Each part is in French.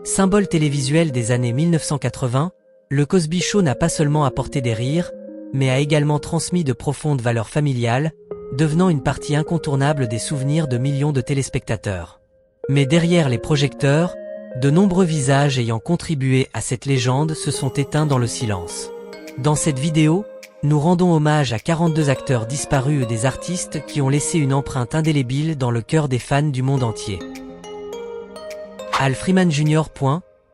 Symbole télévisuel des années 1980, le Cosby Show n'a pas seulement apporté des rires, mais a également transmis de profondes valeurs familiales, devenant une partie incontournable des souvenirs de millions de téléspectateurs. Mais derrière les projecteurs, de nombreux visages ayant contribué à cette légende se sont éteints dans le silence. Dans cette vidéo, nous rendons hommage à 42 acteurs disparus et des artistes qui ont laissé une empreinte indélébile dans le cœur des fans du monde entier. Al Freeman Jr.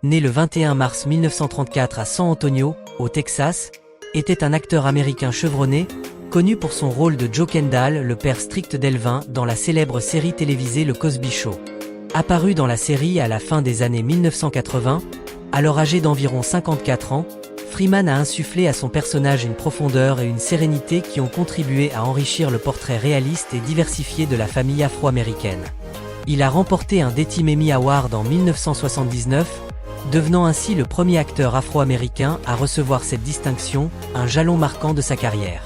Né le 21 mars 1934 à San Antonio, au Texas, était un acteur américain chevronné, connu pour son rôle de Joe Kendall, le père strict d'Elvin, dans la célèbre série télévisée Le Cosby Show. Apparu dans la série à la fin des années 1980, alors âgé d'environ 54 ans, Freeman a insufflé à son personnage une profondeur et une sérénité qui ont contribué à enrichir le portrait réaliste et diversifié de la famille afro-américaine. Il a remporté un Daytime Emmy Award en 1979, devenant ainsi le premier acteur afro-américain à recevoir cette distinction, un jalon marquant de sa carrière.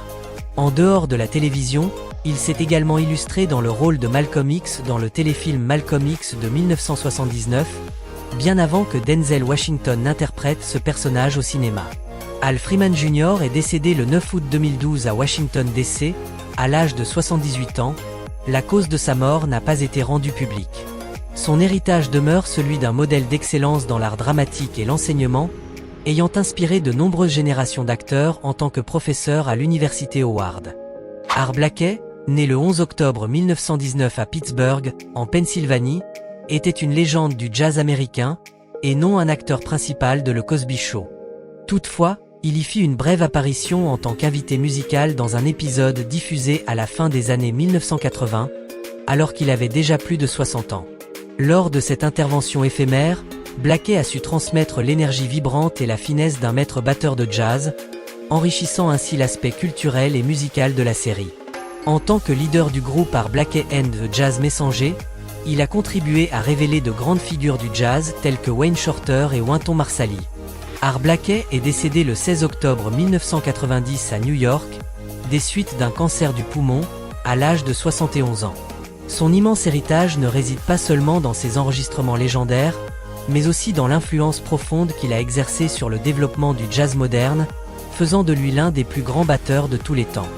En dehors de la télévision, il s'est également illustré dans le rôle de Malcolm X dans le téléfilm Malcolm X de 1979, bien avant que Denzel Washington n'interprète ce personnage au cinéma. Al Freeman Jr. est décédé le 9 août 2012 à Washington DC, à l'âge de 78 ans. La cause de sa mort n'a pas été rendue publique. Son héritage demeure celui d'un modèle d'excellence dans l'art dramatique et l'enseignement, ayant inspiré de nombreuses générations d'acteurs en tant que professeur à l'université Howard. Art Blakey, né le 11 octobre 1919 à Pittsburgh, en Pennsylvanie, était une légende du jazz américain, et non un acteur principal de Le Cosby Show. Toutefois, il y fit une brève apparition en tant qu'invité musical dans un épisode diffusé à la fin des années 1980, alors qu'il avait déjà plus de 60 ans. Lors de cette intervention éphémère, Blakey a su transmettre l'énergie vibrante et la finesse d'un maître batteur de jazz, enrichissant ainsi l'aspect culturel et musical de la série. En tant que leader du groupe Art Blakey and the Jazz Messenger, il a contribué à révéler de grandes figures du jazz telles que Wayne Shorter et Wynton Marsalis. Art Blakey est décédé le 16 octobre 1990 à New York, des suites d'un cancer du poumon, à l'âge de 71 ans. Son immense héritage ne réside pas seulement dans ses enregistrements légendaires, mais aussi dans l'influence profonde qu'il a exercée sur le développement du jazz moderne, faisant de lui l'un des plus grands batteurs de tous les temps.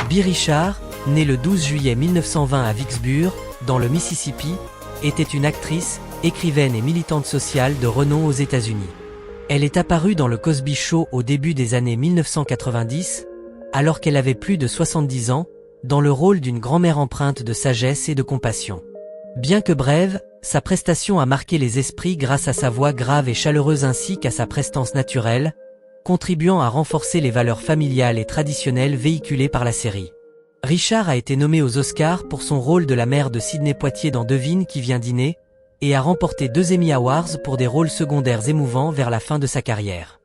Bea Richards, née le 12 juillet 1920 à Vicksburg, dans le Mississippi, était une actrice, écrivaine et militante sociale de renom aux États-Unis. Elle est apparue dans le Cosby Show au début des années 1990, alors qu'elle avait plus de 70 ans, dans le rôle d'une grand-mère empreinte de sagesse et de compassion. Bien que brève, sa prestation a marqué les esprits grâce à sa voix grave et chaleureuse ainsi qu'à sa prestance naturelle, contribuant à renforcer les valeurs familiales et traditionnelles véhiculées par la série. Richard a été nommé aux Oscars pour son rôle de la mère de Sidney Poitier dans Devine qui vient dîner, et a remporté 2 Emmy Awards pour des rôles secondaires émouvants vers la fin de sa carrière.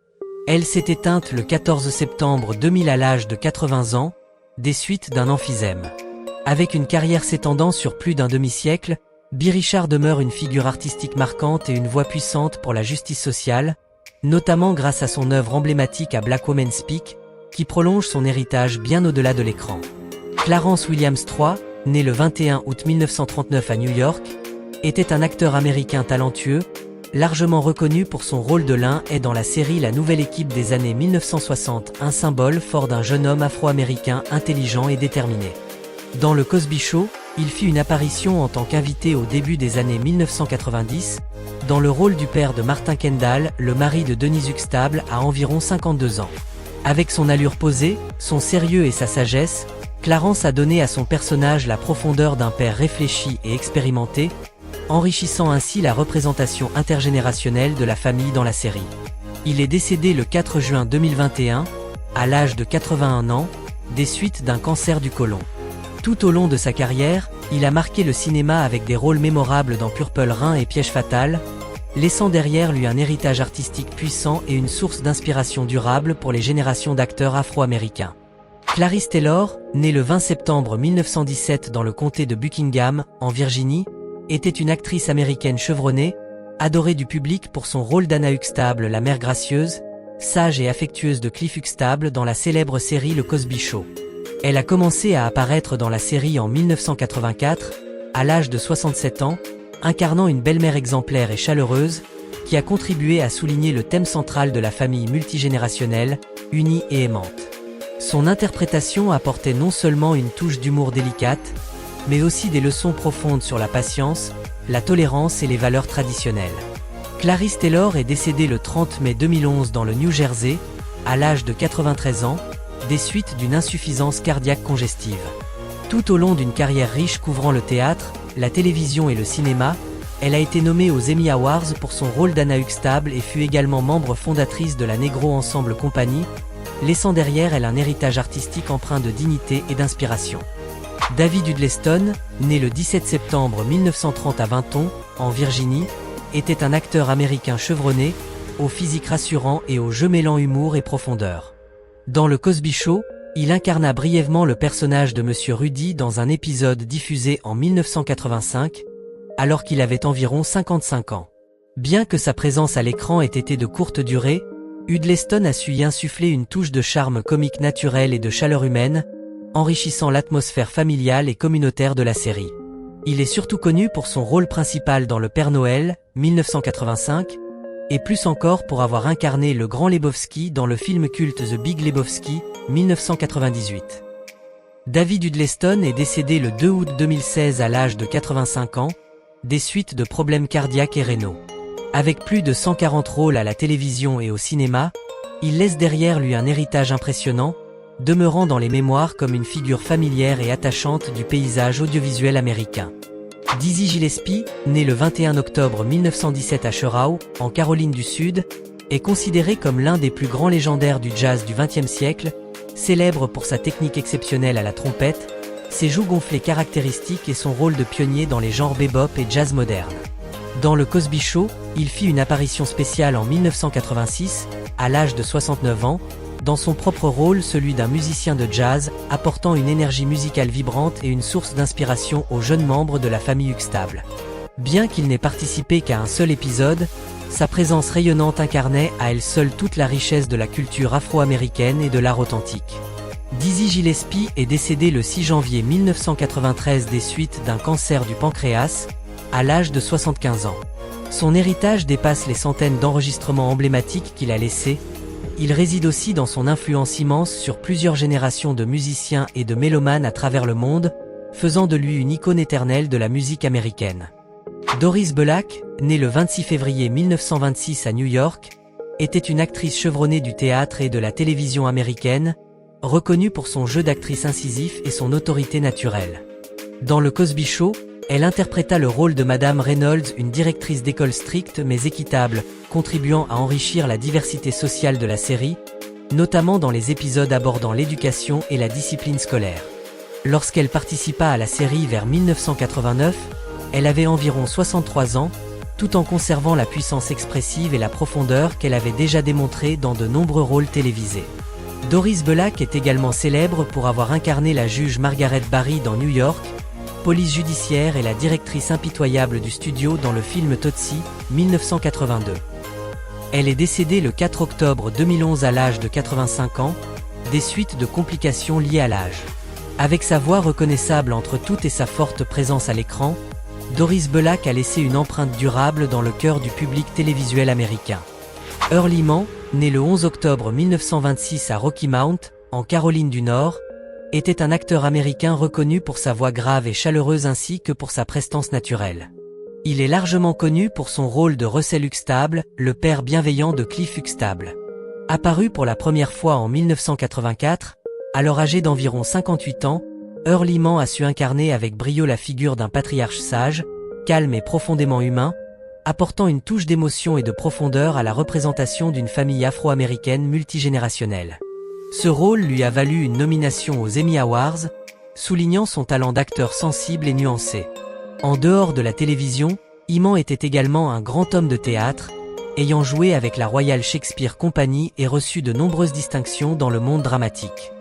Elle s'est éteinte le 14 septembre 2000 à l'âge de 80 ans, des suites d'un emphysème. Avec une carrière s'étendant sur plus d'un demi-siècle, Bea Richards demeure une figure artistique marquante et une voix puissante pour la justice sociale, notamment grâce à son œuvre emblématique à Black Women Speak, qui prolonge son héritage bien au-delà de l'écran. Clarence Williams III, né le 21 août 1939 à New York, était un acteur américain talentueux, largement reconnu pour son rôle de Lin est dans la série La Nouvelle Équipe des années 1960, un symbole fort d'un jeune homme afro-américain intelligent et déterminé. Dans le Cosby Show, il fit une apparition en tant qu'invité au début des années 1990, dans le rôle du père de Martin Kendall, le mari de Denise Huxtable à environ 52 ans. Avec son allure posée, son sérieux et sa sagesse, Clarence a donné à son personnage la profondeur d'un père réfléchi et expérimenté, enrichissant ainsi la représentation intergénérationnelle de la famille dans la série. Il est décédé le 4 juin 2021, à l'âge de 81 ans, des suites d'un cancer du côlon. Tout au long de sa carrière, il a marqué le cinéma avec des rôles mémorables dans Purple Rain et Piège fatal, laissant derrière lui un héritage artistique puissant et une source d'inspiration durable pour les générations d'acteurs afro-américains. Clarice Taylor, née le 20 septembre 1917 dans le comté de Buckingham, en Virginie, était une actrice américaine chevronnée, adorée du public pour son rôle d'Anna Huxtable, la mère gracieuse, sage et affectueuse de Cliff Huxtable dans la célèbre série Le Cosby Show. Elle a commencé à apparaître dans la série en 1984, à l'âge de 67 ans, incarnant une belle-mère exemplaire et chaleureuse, qui a contribué à souligner le thème central de la famille multigénérationnelle, unie et aimante. Son interprétation apportait non seulement une touche d'humour délicate, mais aussi des leçons profondes sur la patience, la tolérance et les valeurs traditionnelles. Clarice Taylor est décédée le 30 mai 2011 dans le New Jersey, à l'âge de 93 ans, des suites d'une insuffisance cardiaque congestive. Tout au long d'une carrière riche couvrant le théâtre, la télévision et le cinéma, elle a été nommée aux Emmy Awards pour son rôle d'Anna Huxtable et fut également membre fondatrice de la Negro Ensemble Company, laissant derrière elle un héritage artistique empreint de dignité et d'inspiration. David Dudleston, né le 17 septembre 1930 à Vinton, en Virginie, était un acteur américain chevronné, au physique rassurant et au jeu mêlant humour et profondeur. Dans le Cosby Show, il incarna brièvement le personnage de Monsieur Rudy dans un épisode diffusé en 1985, alors qu'il avait environ 55 ans. Bien que sa présence à l'écran ait été de courte durée, Dudleston a su y insuffler une touche de charme comique naturel et de chaleur humaine, enrichissant l'atmosphère familiale et communautaire de la série. Il est surtout connu pour son rôle principal dans Le Père Noël, 1985, et plus encore pour avoir incarné le Grand Lebowski dans le film culte The Big Lebowski, 1998. David Dudleston est décédé le 2 août 2016 à l'âge de 85 ans, des suites de problèmes cardiaques et rénaux. Avec plus de 140 rôles à la télévision et au cinéma, il laisse derrière lui un héritage impressionnant, demeurant dans les mémoires comme une figure familière et attachante du paysage audiovisuel américain. Dizzy Gillespie, né le 21 octobre 1917 à Sherrow, en Caroline du Sud, est considéré comme l'un des plus grands légendaires du jazz du XXe siècle, célèbre pour sa technique exceptionnelle à la trompette, ses joues gonflées caractéristiques et son rôle de pionnier dans les genres bebop et jazz moderne. Dans le Cosby Show, il fit une apparition spéciale en 1986, à l'âge de 69 ans, dans son propre rôle, celui d'un musicien de jazz, apportant une énergie musicale vibrante et une source d'inspiration aux jeunes membres de la famille Huxtable. Bien qu'il n'ait participé qu'à un seul épisode, sa présence rayonnante incarnait à elle seule toute la richesse de la culture afro-américaine et de l'art authentique. Dizzy Gillespie est décédé le 6 janvier 1993 des suites d'un cancer du pancréas, à l'âge de 75 ans. Son héritage dépasse les centaines d'enregistrements emblématiques qu'il a laissés. Il réside aussi dans son influence immense sur plusieurs générations de musiciens et de mélomanes à travers le monde, faisant de lui une icône éternelle de la musique américaine. Doris Black, née le 26 février 1926 à New York, était une actrice chevronnée du théâtre et de la télévision américaine, reconnue pour son jeu d'actrice incisif et son autorité naturelle. Dans le Cosby Show, elle interpréta le rôle de Madame Reynolds, une directrice d'école stricte mais équitable, contribuant à enrichir la diversité sociale de la série, notamment dans les épisodes abordant l'éducation et la discipline scolaire. Lorsqu'elle participa à la série vers 1989, elle avait environ 63 ans, tout en conservant la puissance expressive et la profondeur qu'elle avait déjà démontrée dans de nombreux rôles télévisés. Doris Black est également célèbre pour avoir incarné la juge Margaret Barry dans New York, police judiciaire et la directrice impitoyable du studio dans le film Tootsie, 1982. Elle est décédée le 4 octobre 2011 à l'âge de 85 ans, des suites de complications liées à l'âge. Avec sa voix reconnaissable entre toutes et sa forte présence à l'écran, Doris Black a laissé une empreinte durable dans le cœur du public télévisuel américain. Earl Liman, né le 11 octobre 1926 à Rocky Mount, en Caroline du Nord, était un acteur américain reconnu pour sa voix grave et chaleureuse ainsi que pour sa prestance naturelle. Il est largement connu pour son rôle de Russell Huxtable, le père bienveillant de Cliff Huxtable. Apparu pour la première fois en 1984, alors âgé d'environ 58 ans, Earl Liman a su incarner avec brio la figure d'un patriarche sage, calme et profondément humain, apportant une touche d'émotion et de profondeur à la représentation d'une famille afro-américaine multigénérationnelle. Ce rôle lui a valu une nomination aux Emmy Awards, soulignant son talent d'acteur sensible et nuancé. En dehors de la télévision, Liman était également un grand homme de théâtre, ayant joué avec la Royal Shakespeare Company et reçu de nombreuses distinctions dans le monde dramatique.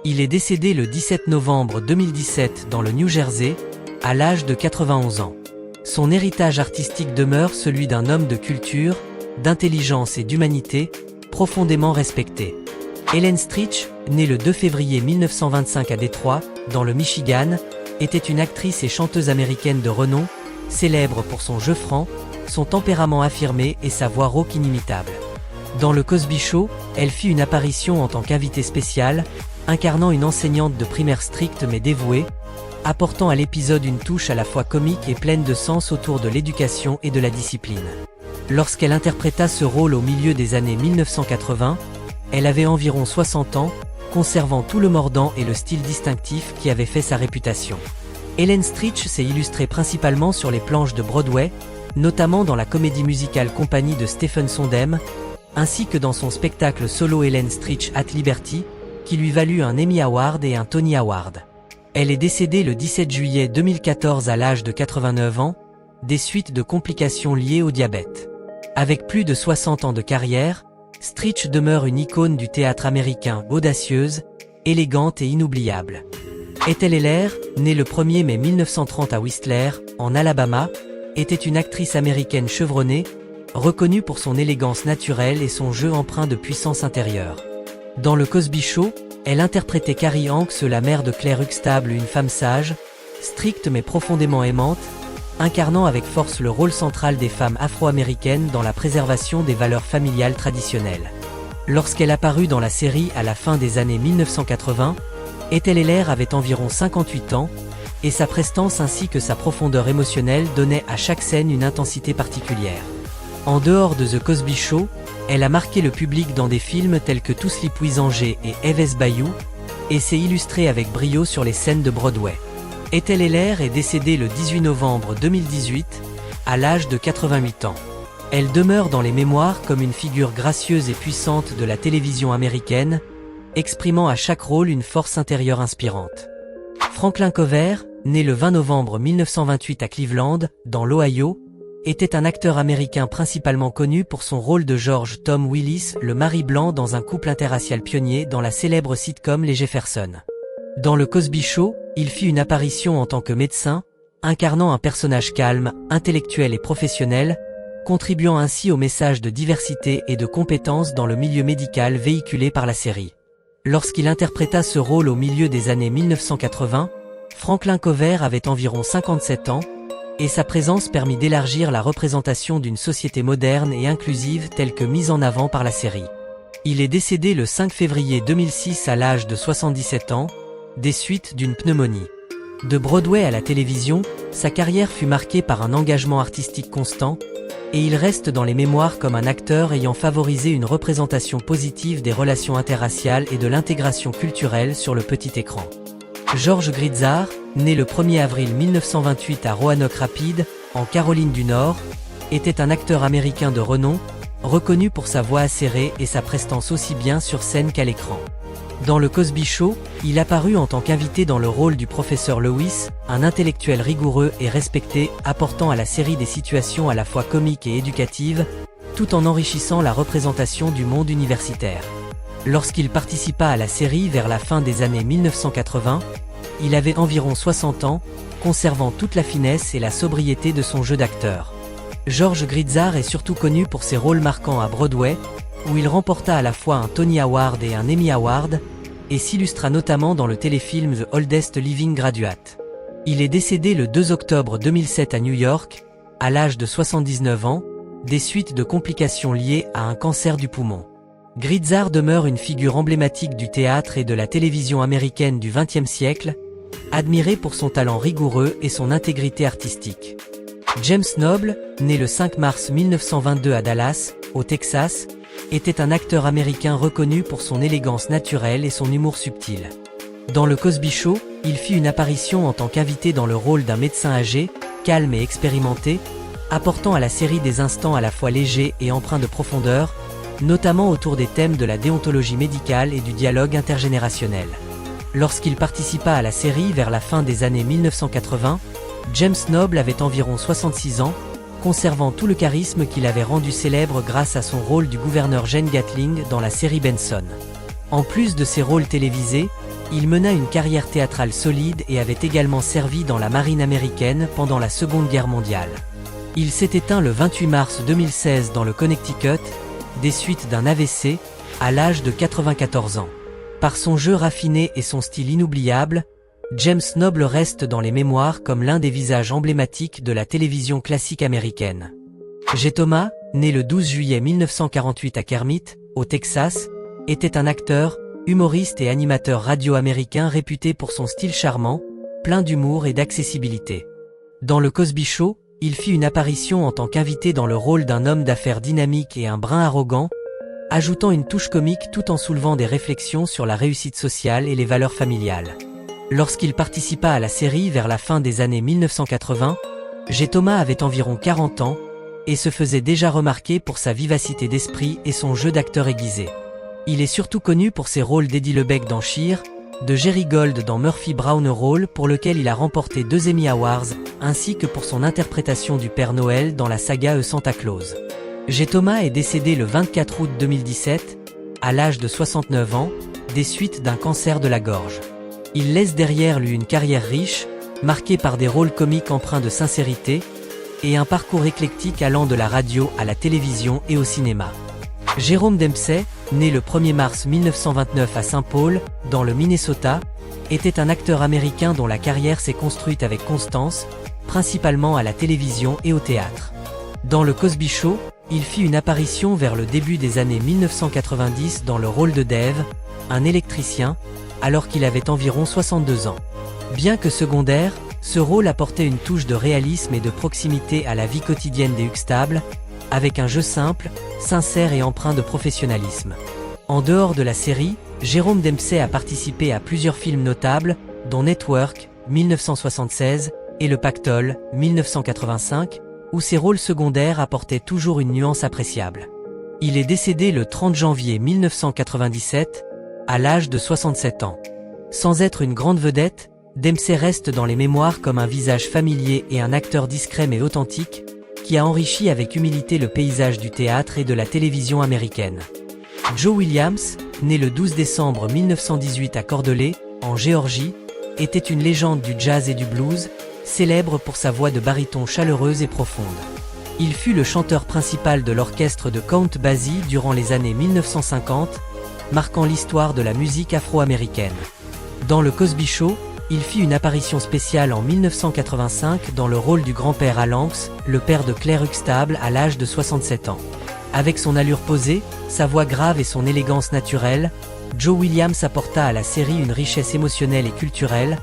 Il est décédé le 17 novembre 2017 dans le New Jersey, à l'âge de 91 ans. Son héritage artistique demeure celui d'un homme de culture, d'intelligence et d'humanité, profondément respecté. Ellen Stritch, née le 2 février 1925 à Détroit, dans le Michigan, était une actrice et chanteuse américaine de renom, célèbre pour son jeu franc, son tempérament affirmé et sa voix rauque inimitable. Dans le Cosby Show, elle fit une apparition en tant qu'invitée spéciale, incarnant une enseignante de primaire stricte mais dévouée, apportant à l'épisode une touche à la fois comique et pleine de sens autour de l'éducation et de la discipline. Lorsqu'elle interpréta ce rôle au milieu des années 1980, elle avait environ 60 ans, conservant tout le mordant et le style distinctif qui avait fait sa réputation. Ellen Stritch s'est illustrée principalement sur les planches de Broadway, notamment dans la comédie musicale Compagnie de Stephen Sondheim, ainsi que dans son spectacle solo Ellen Stritch at Liberty, qui lui valut un Emmy Award et un Tony Award. Elle est décédée le 17 juillet 2014 à l'âge de 89 ans, des suites de complications liées au diabète. Avec plus de 60 ans de carrière, Stritch demeure une icône du théâtre américain, audacieuse, élégante et inoubliable. Ethel Heller, née le 1er mai 1930 à Whistler, en Alabama, était une actrice américaine chevronnée, reconnue pour son élégance naturelle et son jeu empreint de puissance intérieure. Dans le Cosby Show, elle interprétait Carrie Hanks, la mère de Claire Huxtable, une femme sage, stricte mais profondément aimante, incarnant avec force le rôle central des femmes afro-américaines dans la préservation des valeurs familiales traditionnelles. Lorsqu'elle apparut dans la série à la fin des années 1980, Ethel Heller avait environ 58 ans, et sa prestance ainsi que sa profondeur émotionnelle donnaient à chaque scène une intensité particulière. En dehors de The Cosby Show, elle a marqué le public dans des films tels que To Sleep With Angers et Eves Bayou, et s'est illustrée avec brio sur les scènes de Broadway. Ethel Heller est décédée le 18 novembre 2018, à l'âge de 88 ans. Elle demeure dans les mémoires comme une figure gracieuse et puissante de la télévision américaine, exprimant à chaque rôle une force intérieure inspirante. Franklin Cover, né le 20 novembre 1928 à Cleveland, dans l'Ohio, était un acteur américain principalement connu pour son rôle de George Tom Willis, le mari blanc dans un couple interracial pionnier dans la célèbre sitcom Les Jefferson. Dans le Cosby Show, il fit une apparition en tant que médecin, incarnant un personnage calme, intellectuel et professionnel, contribuant ainsi au message de diversité et de compétence dans le milieu médical véhiculé par la série. Lorsqu'il interpréta ce rôle au milieu des années 1980, Franklin Cover avait environ 57 ans, et sa présence permit d'élargir la représentation d'une société moderne et inclusive telle que mise en avant par la série. Il est décédé le 5 février 2006 à l'âge de 77 ans, des suites d'une pneumonie. De Broadway à la télévision, sa carrière fut marquée par un engagement artistique constant, et il reste dans les mémoires comme un acteur ayant favorisé une représentation positive des relations interraciales et de l'intégration culturelle sur le petit écran. George Grizzard, né le 1er avril 1928 à Roanoke Rapids, en Caroline du Nord, était un acteur américain de renom, reconnu pour sa voix acérée et sa prestance aussi bien sur scène qu'à l'écran. Dans le Cosby Show, il apparut en tant qu'invité dans le rôle du professeur Lewis, un intellectuel rigoureux et respecté, apportant à la série des situations à la fois comiques et éducatives, tout en enrichissant la représentation du monde universitaire. Lorsqu'il participa à la série vers la fin des années 1980, il avait environ 60 ans, conservant toute la finesse et la sobriété de son jeu d'acteur. George Grizzard est surtout connu pour ses rôles marquants à Broadway, où il remporta à la fois un Tony Award et un Emmy Award, et s'illustra notamment dans le téléfilm The Oldest Living Graduate. Il est décédé le 2 octobre 2007 à New York, à l'âge de 79 ans, des suites de complications liées à un cancer du poumon. Grizzard demeure une figure emblématique du théâtre et de la télévision américaine du XXe siècle, admiré pour son talent rigoureux et son intégrité artistique. James Noble, né le 5 mars 1922 à Dallas, au Texas, était un acteur américain reconnu pour son élégance naturelle et son humour subtil. Dans le Cosby Show, il fit une apparition en tant qu'invité dans le rôle d'un médecin âgé, calme et expérimenté, apportant à la série des instants à la fois légers et empreints de profondeur, notamment autour des thèmes de la déontologie médicale et du dialogue intergénérationnel. Lorsqu'il participa à la série vers la fin des années 1980, James Noble avait environ 66 ans, conservant tout le charisme qu'il avait rendu célèbre grâce à son rôle du gouverneur Jane Gatling dans la série Benson. En plus de ses rôles télévisés, il mena une carrière théâtrale solide et avait également servi dans la marine américaine pendant la Seconde Guerre mondiale. Il s'est éteint le 28 mars 2016 dans le Connecticut, des suites d'un AVC, à l'âge de 94 ans. Par son jeu raffiné et son style inoubliable, James Noble reste dans les mémoires comme l'un des visages emblématiques de la télévision classique américaine. J. Thomas, né le 12 juillet 1948 à Kermit, au Texas, était un acteur, humoriste et animateur radio américain réputé pour son style charmant, plein d'humour et d'accessibilité. Dans le Cosby Show, il fit une apparition en tant qu'invité dans le rôle d'un homme d'affaires dynamique et un brin arrogant, ajoutant une touche comique tout en soulevant des réflexions sur la réussite sociale et les valeurs familiales. Lorsqu'il participa à la série vers la fin des années 1980, J. Thomas avait environ 40 ans, et se faisait déjà remarquer pour sa vivacité d'esprit et son jeu d'acteur aiguisé. Il est surtout connu pour ses rôles d'Eddie LeBec dans Cheer, de Jerry Gold dans Murphy Brown, rôle pour lequel il a remporté 2 Emmy Awards, ainsi que pour son interprétation du Père Noël dans la saga A Santa Claus. J. Thomas est décédé le 24 août 2017, à l'âge de 69 ans, des suites d'un cancer de la gorge. Il laisse derrière lui une carrière riche, marquée par des rôles comiques empreints de sincérité, et un parcours éclectique allant de la radio à la télévision et au cinéma. Jérôme Dempsey, né le 1er mars 1929 à Saint Paul, dans le Minnesota, était un acteur américain dont la carrière s'est construite avec constance, principalement à la télévision et au théâtre. Dans le Cosby Show, il fit une apparition vers le début des années 1990 dans le rôle de Dave, un électricien, alors qu'il avait environ 62 ans. Bien que secondaire, ce rôle apportait une touche de réalisme et de proximité à la vie quotidienne des Huxtables, avec un jeu simple, sincère et empreint de professionnalisme. En dehors de la série, Jérôme Dempsey a participé à plusieurs films notables, dont Network, 1976, et Le Pactole, 1985, où ses rôles secondaires apportaient toujours une nuance appréciable. Il est décédé le 30 janvier 1997, à l'âge de 67 ans. Sans être une grande vedette, Dempsey reste dans les mémoires comme un visage familier et un acteur discret mais authentique, qui a enrichi avec humilité le paysage du théâtre et de la télévision américaine. Joe Williams, né le 12 décembre 1918 à Cordelay, en Géorgie, était une légende du jazz et du blues, célèbre pour sa voix de baryton chaleureuse et profonde. Il fut le chanteur principal de l'orchestre de Count Basie durant les années 1950, marquant l'histoire de la musique afro-américaine. Dans le Cosby Show, il fit une apparition spéciale en 1985 dans le rôle du grand-père Al Hanks, le père de Claire Huxtable à l'âge de 67 ans. Avec son allure posée, sa voix grave et son élégance naturelle, Joe Williams apporta à la série une richesse émotionnelle et culturelle,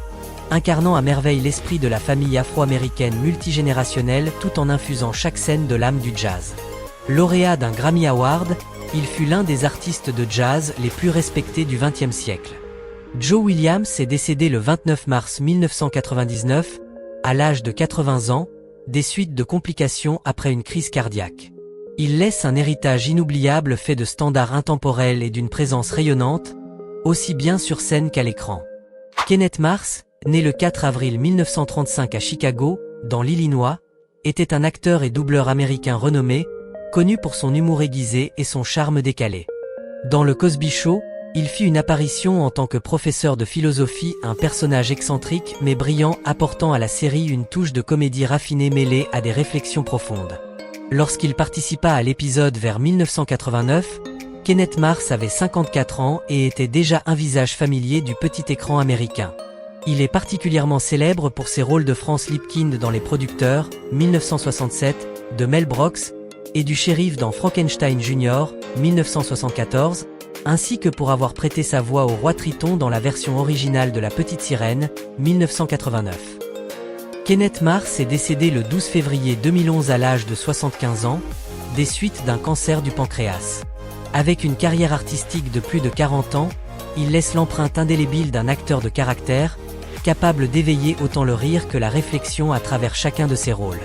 incarnant à merveille l'esprit de la famille afro-américaine multigénérationnelle tout en infusant chaque scène de l'âme du jazz. Lauréat d'un Grammy Award, il fut l'un des artistes de jazz les plus respectés du XXe siècle. Joe Williams est décédé le 29 mars 1999, à l'âge de 80 ans, des suites de complications après une crise cardiaque. Il laisse un héritage inoubliable fait de standards intemporels et d'une présence rayonnante, aussi bien sur scène qu'à l'écran. Kenneth Mars, né le 4 avril 1935 à Chicago, dans l'Illinois, était un acteur et doubleur américain renommé, connu pour son humour aiguisé et son charme décalé. Dans le Cosby Show, il fit une apparition en tant que professeur de philosophie, un personnage excentrique mais brillant apportant à la série une touche de comédie raffinée mêlée à des réflexions profondes. Lorsqu'il participa à l'épisode vers 1989, Kenneth Mars avait 54 ans et était déjà un visage familier du petit écran américain. Il est particulièrement célèbre pour ses rôles de Franz Lipkind dans Les Producteurs, 1967, de Mel Brooks, et du shérif dans Frankenstein Jr., 1974, ainsi que pour avoir prêté sa voix au roi Triton dans la version originale de La Petite Sirène, 1989. Kenneth Mars est décédé le 12 février 2011 à l'âge de 75 ans, des suites d'un cancer du pancréas. Avec une carrière artistique de plus de 40 ans, il laisse l'empreinte indélébile d'un acteur de caractère, capable d'éveiller autant le rire que la réflexion à travers chacun de ses rôles.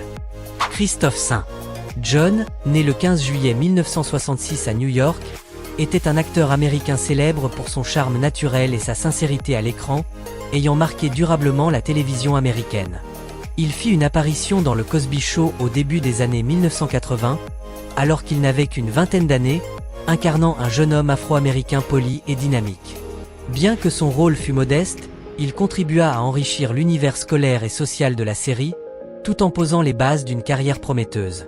Christophe St. John, né le 15 juillet 1966 à New York, était un acteur américain célèbre pour son charme naturel et sa sincérité à l'écran, ayant marqué durablement la télévision américaine. Il fit une apparition dans le Cosby Show au début des années 1980, alors qu'il n'avait qu'une vingtaine d'années, incarnant un jeune homme afro-américain poli et dynamique. Bien que son rôle fût modeste, il contribua à enrichir l'univers scolaire et social de la série, tout en posant les bases d'une carrière prometteuse.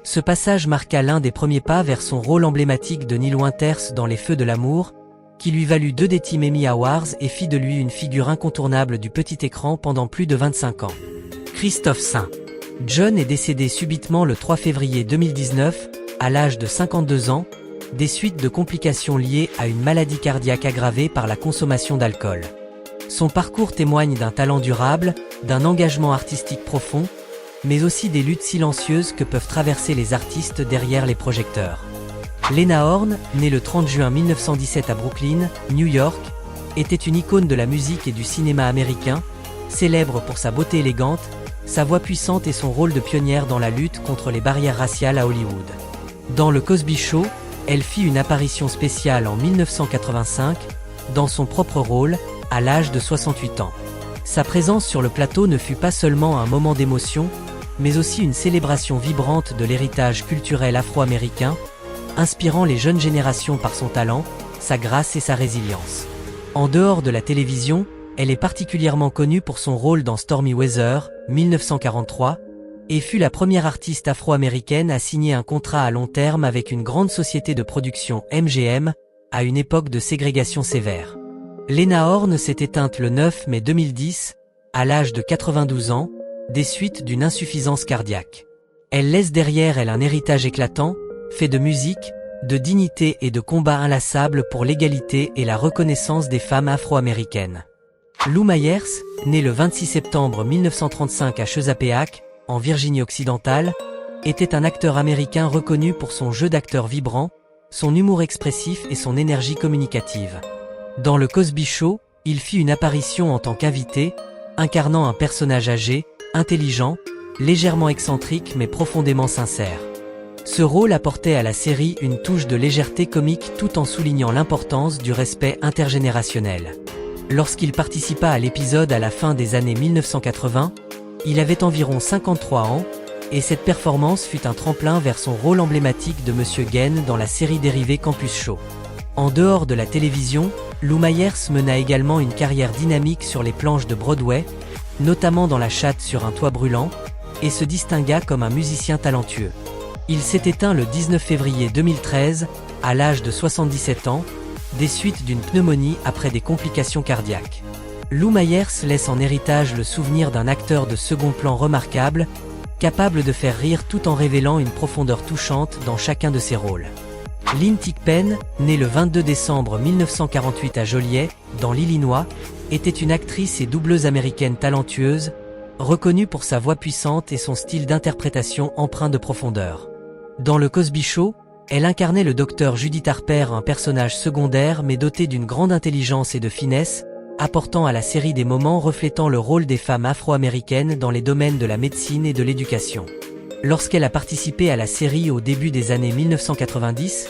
Ce passage marqua l'un des premiers pas vers son rôle emblématique de Neil Winters dans Les Feux de l'amour, qui lui valut 2 Daytime Emmy Awards et fit de lui une figure incontournable du petit écran pendant plus de 25 ans. Christophe St. John est décédé subitement le 3 février 2019, à l'âge de 52 ans, des suites de complications liées à une maladie cardiaque aggravée par la consommation d'alcool. Son parcours témoigne d'un talent durable, d'un engagement artistique profond, mais aussi des luttes silencieuses que peuvent traverser les artistes derrière les projecteurs. Lena Horne, née le 30 juin 1917 à Brooklyn, New York, était une icône de la musique et du cinéma américain, célèbre pour sa beauté élégante, sa voix puissante et son rôle de pionnière dans la lutte contre les barrières raciales à Hollywood. Dans le Cosby Show, elle fit une apparition spéciale en 1985, dans son propre rôle, à l'âge de 68 ans. Sa présence sur le plateau ne fut pas seulement un moment d'émotion, mais aussi une célébration vibrante de l'héritage culturel afro-américain, inspirant les jeunes générations par son talent, sa grâce et sa résilience. En dehors de la télévision, elle est particulièrement connue pour son rôle dans Stormy Weather, 1943, et fut la première artiste afro-américaine à signer un contrat à long terme avec une grande société de production MGM, à une époque de ségrégation sévère. Lena Horne s'est éteinte le 9 mai 2010, à l'âge de 92 ans, des suites d'une insuffisance cardiaque. Elle laisse derrière elle un héritage éclatant, fait de musique, de dignité et de combats inlassables pour l'égalité et la reconnaissance des femmes afro-américaines. Lou Myers, né le 26 septembre 1935 à Chesapeake, en Virginie-Occidentale, était un acteur américain reconnu pour son jeu d'acteur vibrant, son humour expressif et son énergie communicative. Dans le Cosby Show, il fit une apparition en tant qu'invité, incarnant un personnage âgé, intelligent, légèrement excentrique mais profondément sincère. Ce rôle apportait à la série une touche de légèreté comique tout en soulignant l'importance du respect intergénérationnel. Lorsqu'il participa à l'épisode à la fin des années 1980, il avait environ 53 ans, et cette performance fut un tremplin vers son rôle emblématique de Monsieur Gaines dans la série dérivée Campus Show. En dehors de la télévision, Lou Myers mena également une carrière dynamique sur les planches de Broadway, notamment dans La Chatte sur un toit brûlant, et se distingua comme un musicien talentueux. Il s'est éteint le 19 février 2013, à l'âge de 77 ans, des suites d'une pneumonie après des complications cardiaques. Lou Myers laisse en héritage le souvenir d'un acteur de second plan remarquable, capable de faire rire tout en révélant une profondeur touchante dans chacun de ses rôles. Lynn Thigpen, née le 22 décembre 1948 à Joliet, dans l'Illinois, était une actrice et doubleuse américaine talentueuse, reconnue pour sa voix puissante et son style d'interprétation empreint de profondeur. Dans le Cosby Show, elle incarnait le docteur Judith Harper, un personnage secondaire mais doté d'une grande intelligence et de finesse, apportant à la série des moments reflétant le rôle des femmes afro-américaines dans les domaines de la médecine et de l'éducation. Lorsqu'elle a participé à la série au début des années 1990,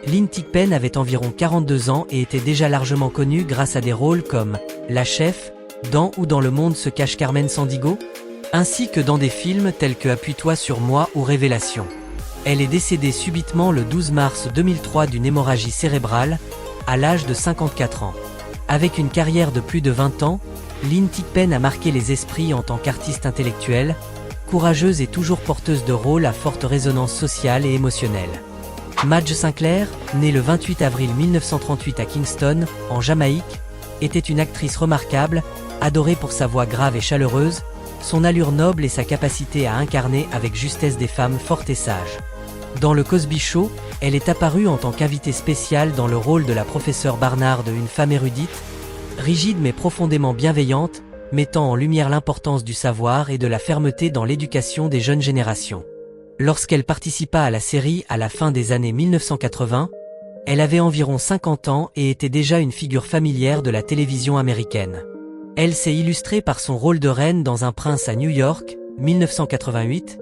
Lynn Thigpen avait environ 42 ans et était déjà largement connue grâce à des rôles comme La Chef, dans Où dans le monde se cache Carmen Sandiego, ainsi que dans des films tels que Appuie-toi sur moi ou Révélation. Elle est décédée subitement le 12 mars 2003 d'une hémorragie cérébrale, à l'âge de 54 ans. Avec une carrière de plus de 20 ans, Lynn Thigpen a marqué les esprits en tant qu'artiste intellectuelle, courageuse et toujours porteuse de rôles à forte résonance sociale et émotionnelle. Madge Sinclair, née le 28 avril 1938 à Kingston, en Jamaïque, était une actrice remarquable, adorée pour sa voix grave et chaleureuse, son allure noble et sa capacité à incarner avec justesse des femmes fortes et sages. Dans le Cosby Show, elle est apparue en tant qu'invitée spéciale dans le rôle de la professeure Barnard, une femme érudite, rigide mais profondément bienveillante, mettant en lumière l'importance du savoir et de la fermeté dans l'éducation des jeunes générations. Lorsqu'elle participa à la série à la fin des années 1980, elle avait environ 50 ans et était déjà une figure familière de la télévision américaine. Elle s'est illustrée par son rôle de reine dans Un prince à New York, 1988,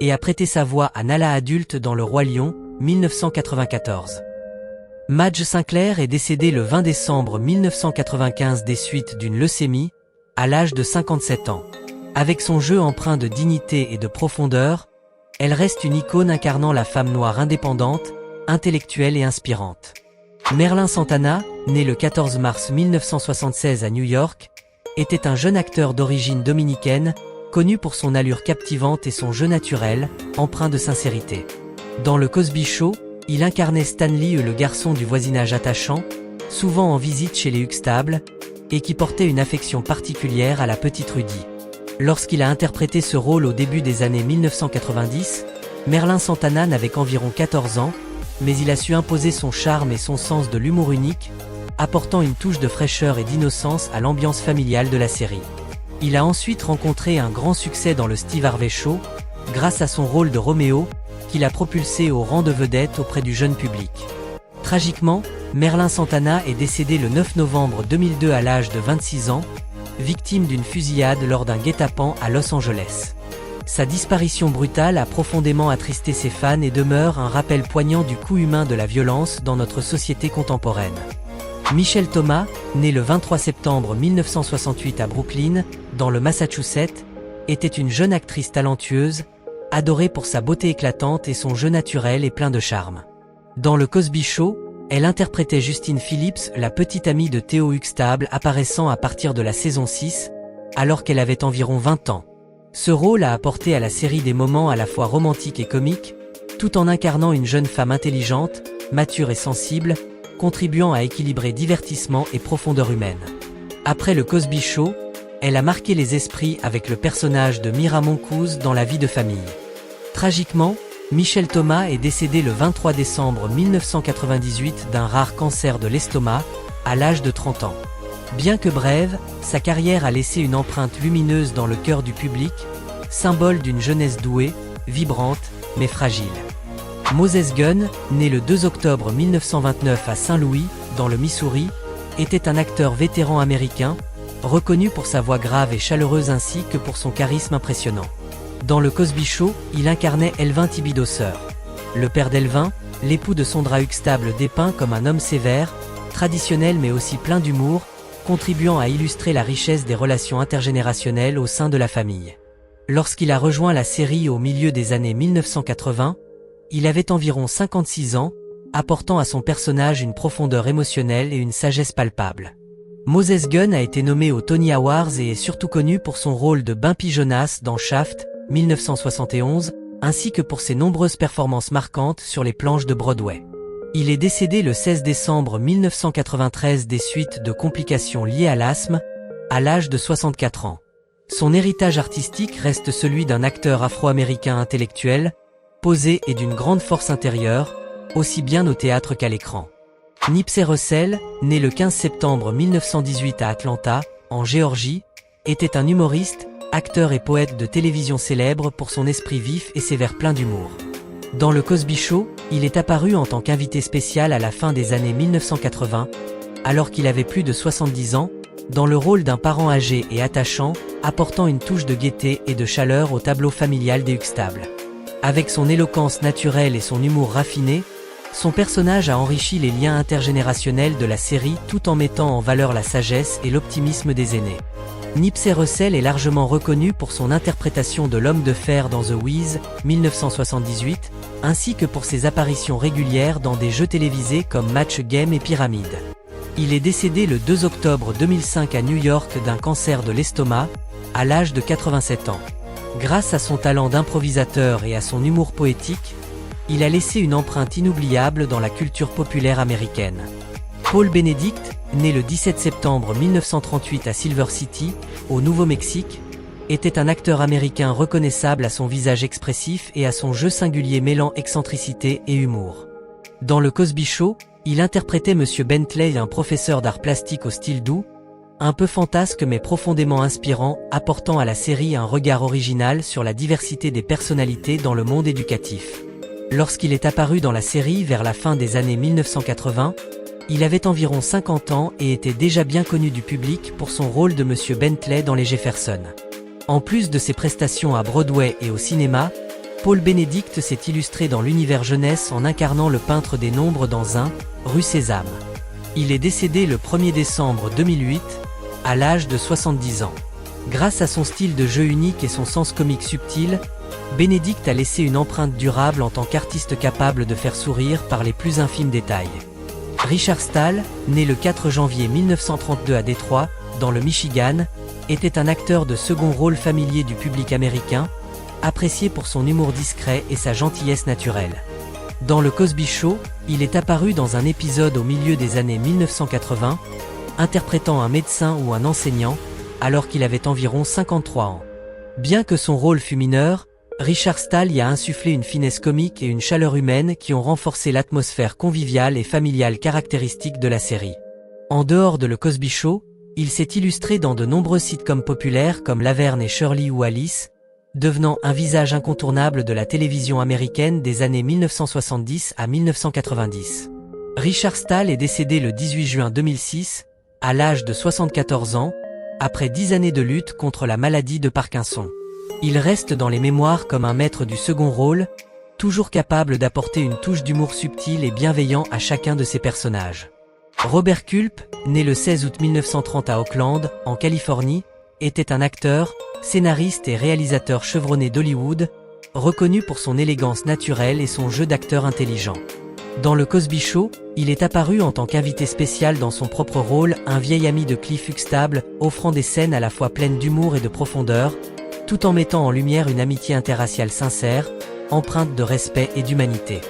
et a prêté sa voix à Nala adulte dans Le Roi Lion, 1994. Madge Sinclair est décédée le 20 décembre 1995 des suites d'une leucémie, à l'âge de 57 ans. Avec son jeu empreint de dignité et de profondeur, elle reste une icône incarnant la femme noire indépendante, intellectuelle et inspirante. Merlin Santana, né le 14 mars 1976 à New York, était un jeune acteur d'origine dominicaine, connu pour son allure captivante et son jeu naturel, empreint de sincérité. Dans le Cosby Show, il incarnait Stanley, le garçon du voisinage attachant, souvent en visite chez les Huxtable, et qui portait une affection particulière à la petite Rudy. Lorsqu'il a interprété ce rôle au début des années 1990, Merlin Santana n'avait qu'environ 14 ans, mais il a su imposer son charme et son sens de l'humour unique, apportant une touche de fraîcheur et d'innocence à l'ambiance familiale de la série. Il a ensuite rencontré un grand succès dans le Steve Harvey Show, grâce à son rôle de Roméo, qui l'a propulsé au rang de vedette auprès du jeune public. Tragiquement, Merlin Santana est décédé le 9 novembre 2002 à l'âge de 26 ans, victime d'une fusillade lors d'un guet-apens à Los Angeles. Sa disparition brutale a profondément attristé ses fans et demeure un rappel poignant du coût humain de la violence dans notre société contemporaine. Michelle Thomas, née le 23 septembre 1968 à Brooklyn, dans le Massachusetts, était une jeune actrice talentueuse, adorée pour sa beauté éclatante et son jeu naturel et plein de charme. Dans le Cosby Show, elle interprétait Justine Phillips, la petite amie de Theo Huxtable apparaissant à partir de la saison 6, alors qu'elle avait environ 20 ans. Ce rôle a apporté à la série des moments à la fois romantiques et comiques, tout en incarnant une jeune femme intelligente, mature et sensible, contribuant à équilibrer divertissement et profondeur humaine. Après le Cosby Show, elle a marqué les esprits avec le personnage de Mira Moncouz dans La vie de famille. Tragiquement, Michelle Thomas est décédée le 23 décembre 1998 d'un rare cancer de l'estomac, à l'âge de 30 ans. Bien que brève, sa carrière a laissé une empreinte lumineuse dans le cœur du public, symbole d'une jeunesse douée, vibrante, mais fragile. Moses Gunn, né le 2 octobre 1929 à Saint-Louis, dans le Missouri, était un acteur vétéran américain, reconnu pour sa voix grave et chaleureuse ainsi que pour son charisme impressionnant. Dans le Cosby Show, il incarnait Elvin Thibodeau Sr. Le père d'Elvin, l'époux de Sondra Huxtable dépeint comme un homme sévère, traditionnel mais aussi plein d'humour, contribuant à illustrer la richesse des relations intergénérationnelles au sein de la famille. Lorsqu'il a rejoint la série au milieu des années 1980, il avait environ 56 ans, apportant à son personnage une profondeur émotionnelle et une sagesse palpable. Moses Gunn a été nommé aux Tony Awards et est surtout connu pour son rôle de Bumpy Jonas dans Shaft, 1971, ainsi que pour ses nombreuses performances marquantes sur les planches de Broadway. Il est décédé le 16 décembre 1993 des suites de complications liées à l'asthme, à l'âge de 64 ans. Son héritage artistique reste celui d'un acteur afro-américain intellectuel, posé et d'une grande force intérieure, aussi bien au théâtre qu'à l'écran. Nipsey Russell, né le 15 septembre 1918 à Atlanta, en Géorgie, était un humoriste, acteur et poète de télévision célèbre pour son esprit vif et ses vers pleins d'humour. Dans le Cosby Show, il est apparu en tant qu'invité spécial à la fin des années 1980, alors qu'il avait plus de 70 ans, dans le rôle d'un parent âgé et attachant, apportant une touche de gaieté et de chaleur au tableau familial des Huxtable. Avec son éloquence naturelle et son humour raffiné, son personnage a enrichi les liens intergénérationnels de la série tout en mettant en valeur la sagesse et l'optimisme des aînés. Nipsey Russell est largement reconnu pour son interprétation de l'homme de fer dans The Wiz, 1978, ainsi que pour ses apparitions régulières dans des jeux télévisés comme Match Game et Pyramide. Il est décédé le 2 octobre 2005 à New York d'un cancer de l'estomac, à l'âge de 87 ans. Grâce à son talent d'improvisateur et à son humour poétique, il a laissé une empreinte inoubliable dans la culture populaire américaine. Paul Benedict, né le 17 septembre 1938 à Silver City, au Nouveau-Mexique, était un acteur américain reconnaissable à son visage expressif et à son jeu singulier mêlant excentricité et humour. Dans le Cosby Show, il interprétait Monsieur Bentley, un professeur d'art plastique au style doux, un peu fantasque mais profondément inspirant, apportant à la série un regard original sur la diversité des personnalités dans le monde éducatif. Lorsqu'il est apparu dans la série vers la fin des années 1980, il avait environ 50 ans et était déjà bien connu du public pour son rôle de Monsieur Bentley dans Les Jefferson. En plus de ses prestations à Broadway et au cinéma, Paul Benedict s'est illustré dans l'univers jeunesse en incarnant le peintre des nombres dans Rue Sésame. Il est décédé le 1er décembre 2008, à l'âge de 70 ans. Grâce à son style de jeu unique et son sens comique subtil, Benedict a laissé une empreinte durable en tant qu'artiste capable de faire sourire par les plus infimes détails. Richard Stahl, né le 4 janvier 1932 à Détroit, dans le Michigan, était un acteur de second rôle familier du public américain, apprécié pour son humour discret et sa gentillesse naturelle. Dans le Cosby Show, il est apparu dans un épisode au milieu des années 1980, interprétant un médecin ou un enseignant, alors qu'il avait environ 53 ans. Bien que son rôle fût mineur, Richard Stahl y a insufflé une finesse comique et une chaleur humaine qui ont renforcé l'atmosphère conviviale et familiale caractéristique de la série. En dehors de Le Cosby Show, il s'est illustré dans de nombreux sitcoms populaires comme Laverne et Shirley ou Alice, devenant un visage incontournable de la télévision américaine des années 1970 à 1990. Richard Stahl est décédé le 18 juin 2006, à l'âge de 74 ans, après 10 années de lutte contre la maladie de Parkinson. Il reste dans les mémoires comme un maître du second rôle, toujours capable d'apporter une touche d'humour subtil et bienveillant à chacun de ses personnages. Robert Culp, né le 16 août 1930 à Oakland, en Californie, était un acteur, scénariste et réalisateur chevronné d'Hollywood, reconnu pour son élégance naturelle et son jeu d'acteur intelligent. Dans Le Cosby Show, il est apparu en tant qu'invité spécial dans son propre rôle, un vieil ami de Cliff Huxtable, offrant des scènes à la fois pleines d'humour et de profondeur, tout en mettant en lumière une amitié interraciale sincère, empreinte de respect et d'humanité.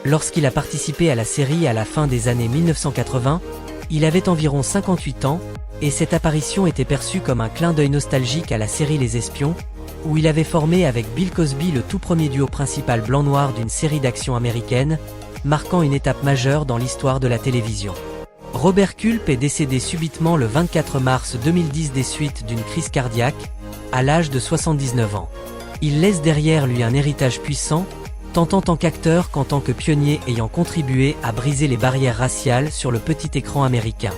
Lorsqu'il a participé à la série à la fin des années 1980, il avait environ 58 ans, et cette apparition était perçue comme un clin d'œil nostalgique à la série Les Espions, où il avait formé avec Bill Cosby le tout premier duo principal blanc-noir d'une série d'action américaine, marquant une étape majeure dans l'histoire de la télévision. Robert Culp est décédé subitement le 24 mars 2010 des suites d'une crise cardiaque, à l'âge de 79 ans. Il laisse derrière lui un héritage puissant, tant en tant qu'acteur qu'en tant que pionnier ayant contribué à briser les barrières raciales sur le petit écran américain.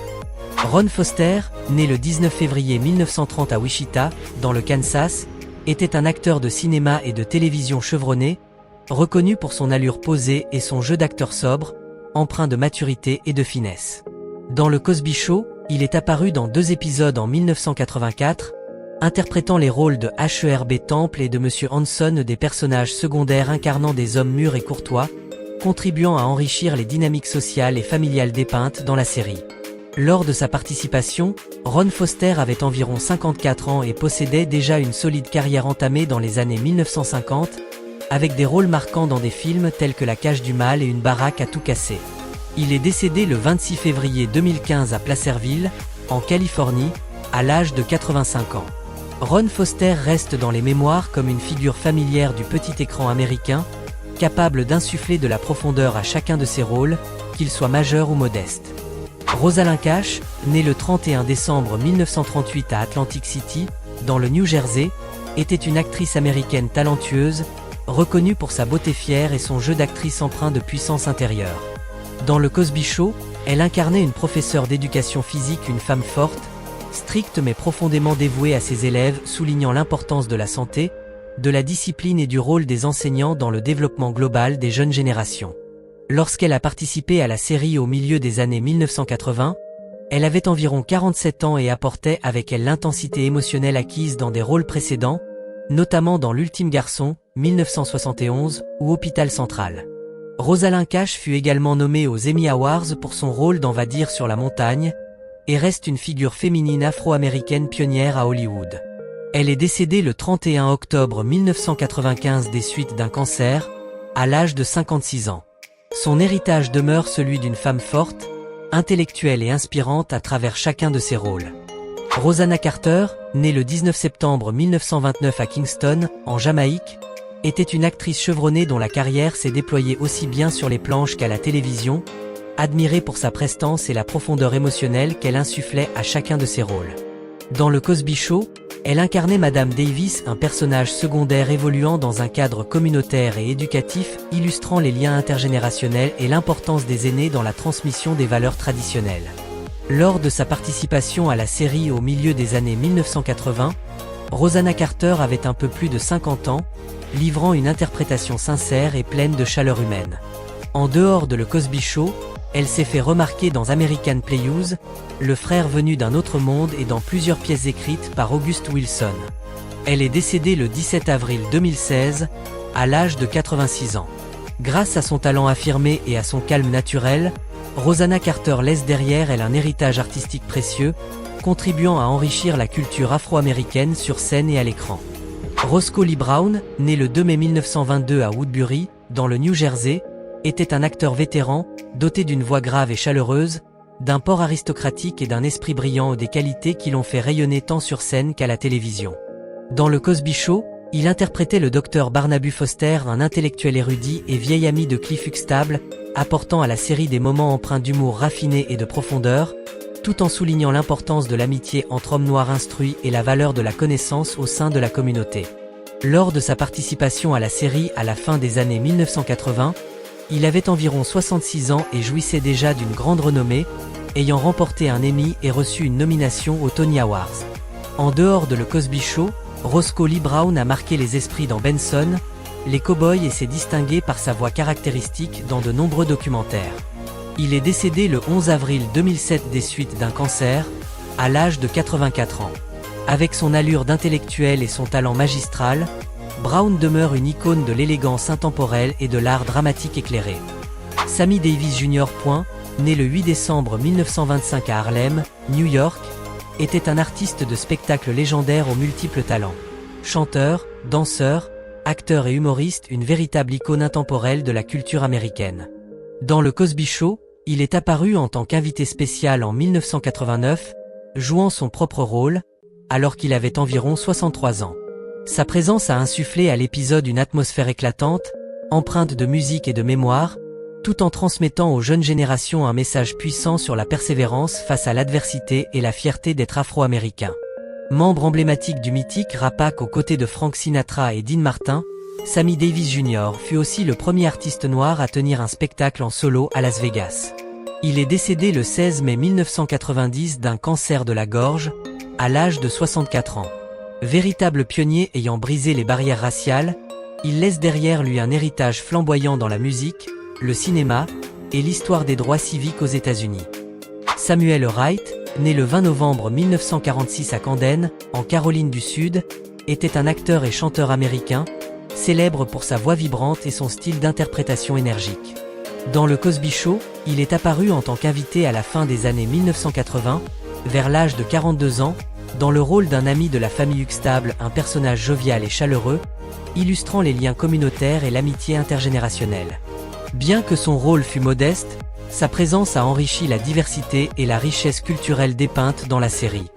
Ron Foster, né le 19 février 1930 à Wichita, dans le Kansas, était un acteur de cinéma et de télévision chevronné, reconnu pour son allure posée et son jeu d'acteur sobre, empreint de maturité et de finesse. Dans Le Cosby Show, il est apparu dans 2 épisodes en 1984, interprétant les rôles de Herb Temple et de Monsieur Hanson, des personnages secondaires incarnant des hommes mûrs et courtois, contribuant à enrichir les dynamiques sociales et familiales dépeintes dans la série. Lors de sa participation, Ron Foster avait environ 54 ans et possédait déjà une solide carrière entamée dans les années 1950, avec des rôles marquants dans des films tels que La Cage du Mal et Une baraque à tout casser. Il est décédé le 26 février 2015 à Placerville, en Californie, à l'âge de 85 ans. Ron Foster reste dans les mémoires comme une figure familière du petit écran américain, capable d'insuffler de la profondeur à chacun de ses rôles, qu'il soit majeur ou modeste. Rosalind Cash, née le 31 décembre 1938 à Atlantic City, dans le New Jersey, était une actrice américaine talentueuse, reconnue pour sa beauté fière et son jeu d'actrice empreint de puissance intérieure. Dans Le Cosby Show, elle incarnait une professeure d'éducation physique, une femme forte, stricte mais profondément dévouée à ses élèves, soulignant l'importance de la santé, de la discipline et du rôle des enseignants dans le développement global des jeunes générations. Lorsqu'elle a participé à la série au milieu des années 1980, elle avait environ 47 ans et apportait avec elle l'intensité émotionnelle acquise dans des rôles précédents, notamment dans L'Ultime Garçon, 1971, ou Hôpital Central. Rosalind Cash fut également nommée aux Emmy Awards pour son rôle dans Va dire sur la montagne, et reste une figure féminine afro-américaine pionnière à Hollywood. Elle est décédée le 31 octobre 1995 des suites d'un cancer, à l'âge de 56 ans. Son héritage demeure celui d'une femme forte, intellectuelle et inspirante à travers chacun de ses rôles. Rosanna Carter, née le 19 septembre 1929 à Kingston, en Jamaïque, était une actrice chevronnée dont la carrière s'est déployée aussi bien sur les planches qu'à la télévision, admirée pour sa prestance et la profondeur émotionnelle qu'elle insufflait à chacun de ses rôles. Dans Le Cosby Show, elle incarnait Madame Davis, un personnage secondaire évoluant dans un cadre communautaire et éducatif, illustrant les liens intergénérationnels et l'importance des aînés dans la transmission des valeurs traditionnelles. Lors de sa participation à la série au milieu des années 1980, Rosanna Carter avait un peu plus de 50 ans, livrant une interprétation sincère et pleine de chaleur humaine. En dehors de Le Cosby Show, elle s'est fait remarquer dans American Playhouse, Le frère venu d'un autre monde et dans plusieurs pièces écrites par August Wilson. Elle est décédée le 17 avril 2016, à l'âge de 86 ans. Grâce à son talent affirmé et à son calme naturel, Rosanna Carter laisse derrière elle un héritage artistique précieux, contribuant à enrichir la culture afro-américaine sur scène et à l'écran. Roscoe Lee Brown, né le 2 mai 1922 à Woodbury, dans le New Jersey, était un acteur vétéran, doté d'une voix grave et chaleureuse, d'un port aristocratique et d'un esprit brillant, des qualités qui l'ont fait rayonner tant sur scène qu'à la télévision. Dans le Cosby Show, il interprétait le docteur Barnaby Foster, un intellectuel érudit et vieil ami de Cliff Huxtable, apportant à la série des moments empreints d'humour raffiné et de profondeur, tout en soulignant l'importance de l'amitié entre hommes noirs instruits et la valeur de la connaissance au sein de la communauté. Lors de sa participation à la série à la fin des années 1980, il avait environ 66 ans et jouissait déjà d'une grande renommée, ayant remporté un Emmy et reçu une nomination aux Tony Awards. En dehors de Le Cosby Show, Roscoe Lee Browne a marqué les esprits dans Benson, les cow-boys et s'est distingué par sa voix caractéristique dans de nombreux documentaires. Il est décédé le 11 avril 2007 des suites d'un cancer, à l'âge de 84 ans. Avec son allure d'intellectuel et son talent magistral, Browne demeure une icône de l'élégance intemporelle et de l'art dramatique éclairé. Sammy Davis Jr. Né le 8 décembre 1925 à Harlem, New York, était un artiste de spectacle légendaire aux multiples talents. Chanteur, danseur, acteur et humoriste, une véritable icône intemporelle de la culture américaine. Dans le Cosby Show, il est apparu en tant qu'invité spécial en 1989, jouant son propre rôle, alors qu'il avait environ 63 ans. Sa présence a insufflé à l'épisode une atmosphère éclatante, empreinte de musique et de mémoire, tout en transmettant aux jeunes générations un message puissant sur la persévérance face à l'adversité et la fierté d'être afro-américain. Membre emblématique du mythique Rat Pack aux côtés de Frank Sinatra et Dean Martin, Sammy Davis Jr. fut aussi le premier artiste noir à tenir un spectacle en solo à Las Vegas. Il est décédé le 16 mai 1990 d'un cancer de la gorge, à l'âge de 64 ans. Véritable pionnier ayant brisé les barrières raciales, il laisse derrière lui un héritage flamboyant dans la musique, le cinéma et l'histoire des droits civiques aux États-Unis. Samuel Wright, né le 20 novembre 1946 à Camden, en Caroline du Sud, était un acteur et chanteur américain, célèbre pour sa voix vibrante et son style d'interprétation énergique. Dans le Cosby Show, il est apparu en tant qu'invité à la fin des années 1980, vers l'âge de 42 ans, dans le rôle d'un ami de la famille Huxtable, un personnage jovial et chaleureux, illustrant les liens communautaires et l'amitié intergénérationnelle. Bien que son rôle fût modeste, sa présence a enrichi la diversité et la richesse culturelle dépeintes dans la série.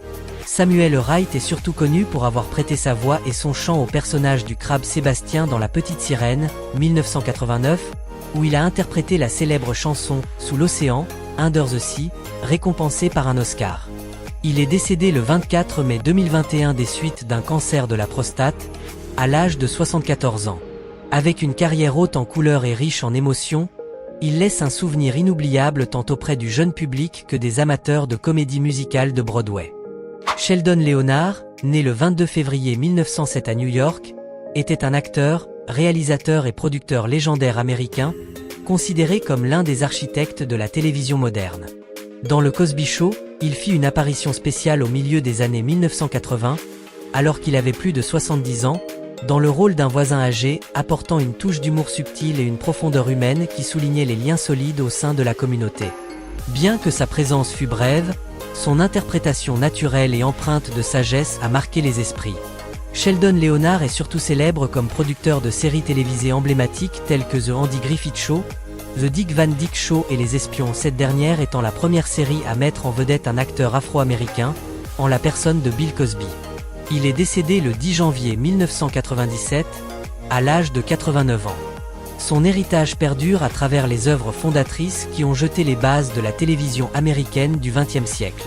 Samuel Wright est surtout connu pour avoir prêté sa voix et son chant au personnage du crabe Sébastien dans La Petite Sirène, 1989, où il a interprété la célèbre chanson « Sous l'océan », Under the Sea, récompensée par un Oscar. Il est décédé le 24 mai 2021 des suites d'un cancer de la prostate, à l'âge de 74 ans. Avec une carrière haute en couleurs et riche en émotions, il laisse un souvenir inoubliable tant auprès du jeune public que des amateurs de comédie musicale de Broadway. Sheldon Leonard, né le 22 février 1907 à New York, était un acteur, réalisateur et producteur légendaire américain, considéré comme l'un des architectes de la télévision moderne. Dans le Cosby Show, il fit une apparition spéciale au milieu des années 1980, alors qu'il avait plus de 70 ans, dans le rôle d'un voisin âgé, apportant une touche d'humour subtil et une profondeur humaine qui soulignait les liens solides au sein de la communauté. Bien que sa présence fût brève, son interprétation naturelle et empreinte de sagesse a marqué les esprits. Sheldon Leonard est surtout célèbre comme producteur de séries télévisées emblématiques telles que The Andy Griffith Show, The Dick Van Dyke Show et Les Espions, cette dernière étant la première série à mettre en vedette un acteur afro-américain, en la personne de Bill Cosby. Il est décédé le 10 janvier 1997, à l'âge de 89 ans. Son héritage perdure à travers les œuvres fondatrices qui ont jeté les bases de la télévision américaine du XXe siècle.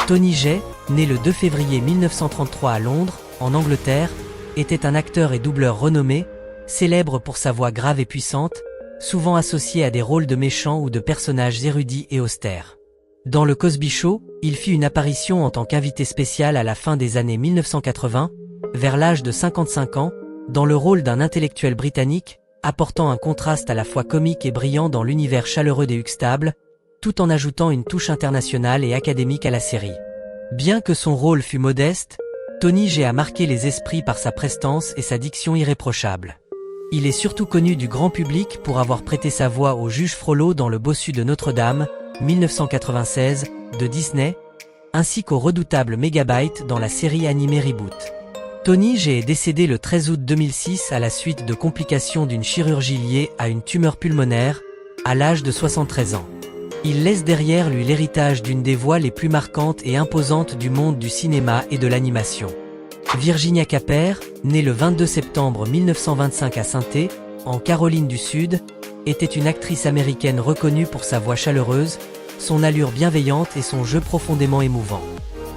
Tony Jay, né le 2 février 1933 à Londres, en Angleterre, était un acteur et doubleur renommé, célèbre pour sa voix grave et puissante, souvent associé à des rôles de méchants ou de personnages érudits et austères. Dans le Cosby Show, il fit une apparition en tant qu'invité spécial à la fin des années 1980, vers l'âge de 55 ans, dans le rôle d'un intellectuel britannique, apportant un contraste à la fois comique et brillant dans l'univers chaleureux des Huxtable, tout en ajoutant une touche internationale et académique à la série. Bien que son rôle fût modeste, Tony Jay a marqué les esprits par sa prestance et sa diction irréprochable. Il est surtout connu du grand public pour avoir prêté sa voix au juge Frollo dans Le Bossu de Notre-Dame, 1996, de Disney, ainsi qu'au redoutable Megabyte dans la série animée Reboot. Tony Jay est décédé le 13 août 2006 à la suite de complications d'une chirurgie liée à une tumeur pulmonaire, à l'âge de 73 ans. Il laisse derrière lui l'héritage d'une des voix les plus marquantes et imposantes du monde du cinéma et de l'animation. Virginia Capper, née le 22 septembre 1925 à Saint-Thé, en Caroline du Sud, était une actrice américaine reconnue pour sa voix chaleureuse, son allure bienveillante et son jeu profondément émouvant.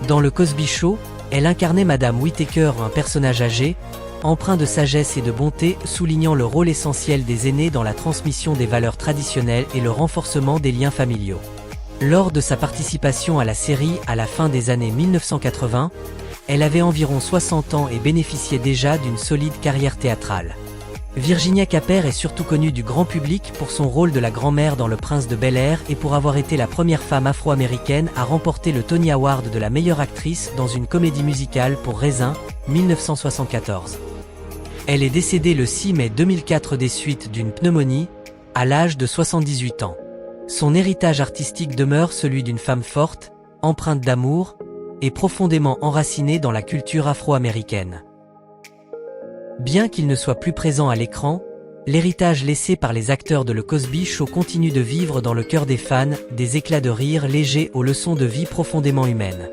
Dans le Cosby Show, elle incarnait Madame Whittaker, un personnage âgé, empreint de sagesse et de bonté, soulignant le rôle essentiel des aînés dans la transmission des valeurs traditionnelles et le renforcement des liens familiaux. Lors de sa participation à la série à la fin des années 1980, elle avait environ 60 ans et bénéficiait déjà d'une solide carrière théâtrale. Virginia Capper est surtout connue du grand public pour son rôle de la grand-mère dans Le Prince de Bel-Air et pour avoir été la première femme afro-américaine à remporter le Tony Award de la meilleure actrice dans une comédie musicale pour Raisin, 1974. Elle est décédée le 6 mai 2004 des suites d'une pneumonie, à l'âge de 78 ans. Son héritage artistique demeure celui d'une femme forte, empreinte d'amour, et profondément enracinée dans la culture afro-américaine. Bien qu'il ne soit plus présent à l'écran, l'héritage laissé par les acteurs de Le Cosby Show continue de vivre dans le cœur des fans, des éclats de rire légers aux leçons de vie profondément humaines.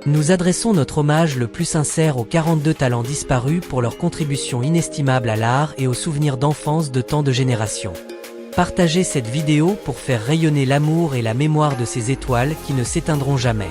Nous adressons notre hommage le plus sincère aux 42 talents disparus pour leur contribution inestimable à l'art et aux souvenirs d'enfance de tant de générations. Partagez cette vidéo pour faire rayonner l'amour et la mémoire de ces étoiles qui ne s'éteindront jamais.